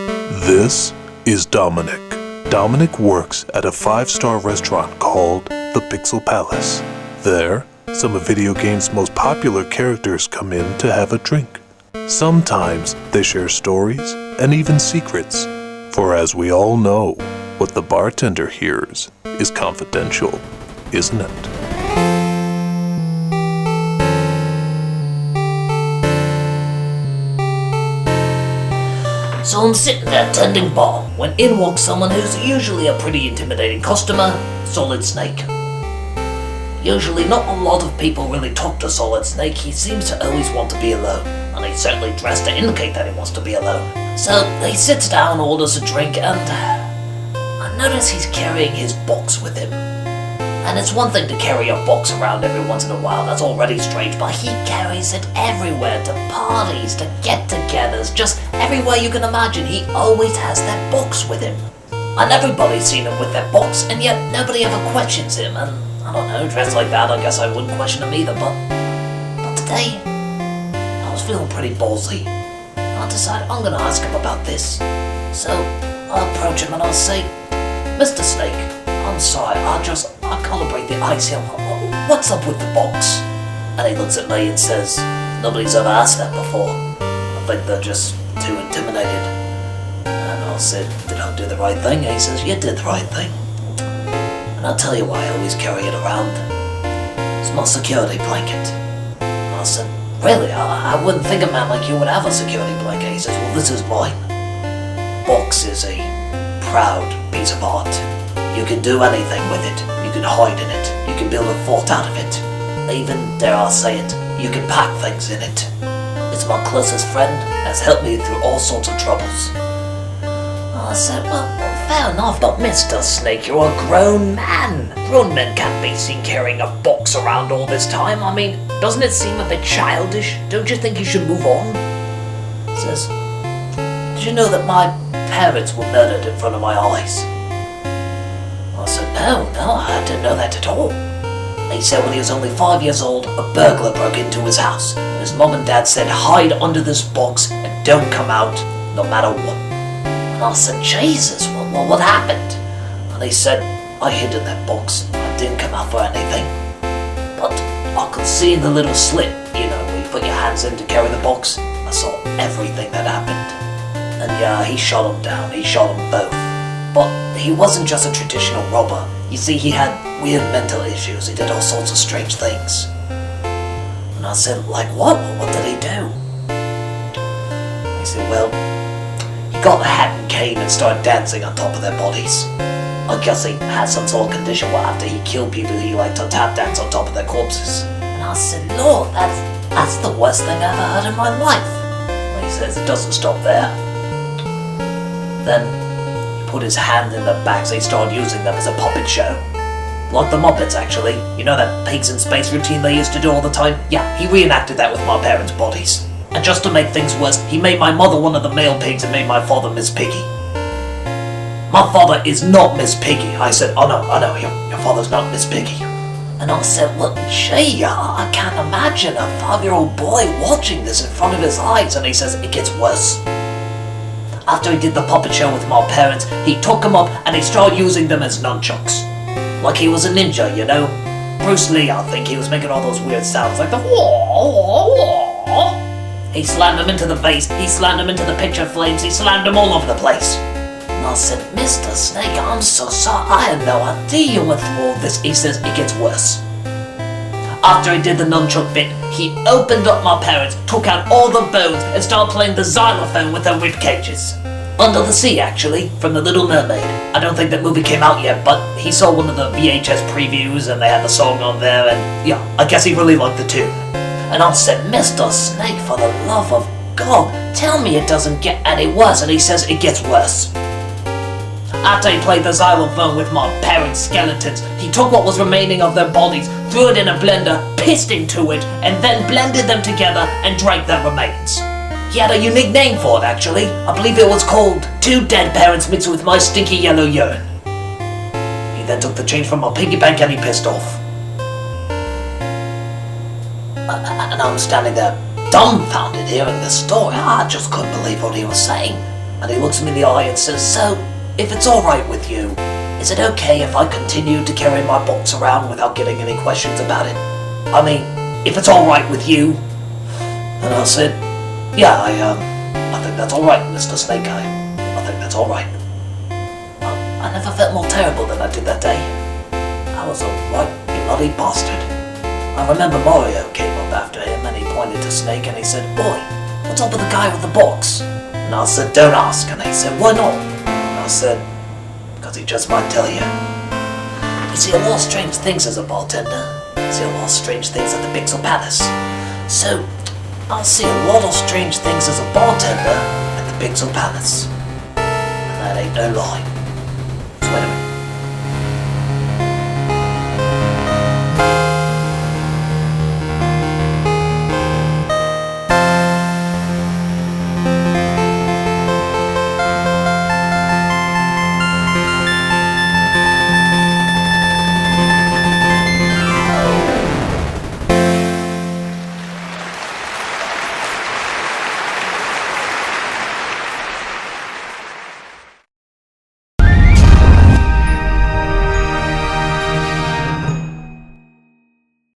This is Dominick. Dominick works at a 5-star restaurant called the Pixel Palace. There, some of video games' most popular characters come in to have a drink. Sometimes they share stories and even secrets, for as we all know, what the bartender hears is confidential, isn't it? So I'm sitting there tending bar when in walks someone who's usually a pretty intimidating customer, Solid Snake. Usually not a lot of people really talk to Solid Snake. He seems to always want to be alone, and he's certainly dressed to indicate that he wants to be alone. So he sits down, orders a drink, and I notice he's carrying his box with him. And it's one thing to carry a box around every once in a while, that's already strange, but he carries it everywhere, to parties, to get-togethers, just everywhere you can imagine. He always has that box with him. And everybody's seen him with that box, and yet nobody ever questions him, and I don't know, dressed like that, I guess I wouldn't question him either, but today, I was feeling pretty ballsy. I decided I'm gonna ask him about this. So, I'll approach him and I'll say, Mr. Snake, I'm sorry, I can't break the ice here. What's up with the box? And he looks at me and says, nobody's ever asked that before. I think they're just too intimidated. And I said, did I do the right thing? And he says, you did the right thing. And I'll tell you why I always carry it around. It's my security blanket. And I said, really? I wouldn't think a man like you would have a security blanket. He says, well, this is mine. Box is a proud piece of art. You can do anything with it. You can hide in it. You can build a fort out of it. Even, dare I say it, you can pack things in it. It's my closest friend, has helped me through all sorts of troubles. I said, well, fair enough, but Mr. Snake, you're a grown man. Grown men can't be seen carrying a box around all this time. I mean, doesn't it seem a bit childish? Don't you think you should move on? He says, did you know that my parents were murdered in front of my eyes? I said, no, I didn't know that at all. He said when he was only 5 years old, a burglar broke into his house. His mom and dad said, hide under this box and don't come out, no matter what. And I said, Jesus, what happened? And he said, I hid in that box. I didn't come out for anything. But I could see in the little slit, you know, where you put your hands in to carry the box. I saw everything that happened. And yeah, he shot them down. He shot them both. But he wasn't just a traditional robber. You see, he had weird mental issues. He did all sorts of strange things. And I said, like what? What did he do? He said, well, he got a hat and cane and started dancing on top of their bodies. I guess he had some sort of condition where after he killed people, he liked to tap dance on top of their corpses. And I said, Lord, that's the worst thing I've ever heard in my life. And he says, it doesn't stop there. Then put his hand in the bags, they started using them as a puppet show. Like the Muppets, actually. You know that pigs in space routine they used to do all the time? Yeah, he reenacted that with my parents' bodies. And just to make things worse, he made my mother one of the male pigs and made my father Miss Piggy. My father is not Miss Piggy. I said, oh no, your father's not Miss Piggy. And I said, well, gee, I can't imagine a 5-year-old boy watching this in front of his eyes. And he says, it gets worse. After he did the puppet show with my parents, he took them up and he started using them as nunchucks. Like he was a ninja, you know? Bruce Lee, I think, he was making all those weird sounds like the wah. He slammed them into the vase, he slammed them into the picture frames, he slammed them all over the place. And I said, Mr. Snake, I'm so sorry, I had no idea you went through all this. He says, it gets worse. After he did the nunchuck bit, he opened up my parents, took out all the bones, and started playing the xylophone with their rib cages. Under the Sea, actually, from The Little Mermaid. I don't think that movie came out yet, but he saw one of the VHS previews and they had the song on there, and yeah, I guess he really liked the tune. And I said, Mr. Snake, for the love of God, tell me it doesn't get any worse, and he says it gets worse. After he played the xylophone with my parents' skeletons, he took what was remaining of their bodies, threw it in a blender, pissed into it, and then blended them together and drank their remains. He had a unique name for it, actually. I believe it was called 2 Dead Parents Mixed with My Stinky Yellow Urine. He then took the change from my piggy bank and he pissed off. And I'm standing there dumbfounded hearing this story. I just couldn't believe what he was saying. and he looks me in the eye and says, "So, if it's alright with you, is it okay if I continue to carry my box around without getting any questions about it? I mean, if it's alright with you?" And I said, "Yeah, I think that's alright, Mr. Snake Eye. I think that's alright." I never felt more terrible than I did that day. I was a right bloody bastard. I remember Mario came up after him and he pointed to Snake and he said, "Boy, what's up with the guy with the box?" And I said, "Don't ask." And he said, "Why not?" And I said, "Because he just might tell you." You see a lot of strange things as a bartender. You see a lot of strange things at the Pixel Palace. So, I'll see a lot of strange things as a bartender at the Pixel Palace. And that ain't no lie. So wait a minute.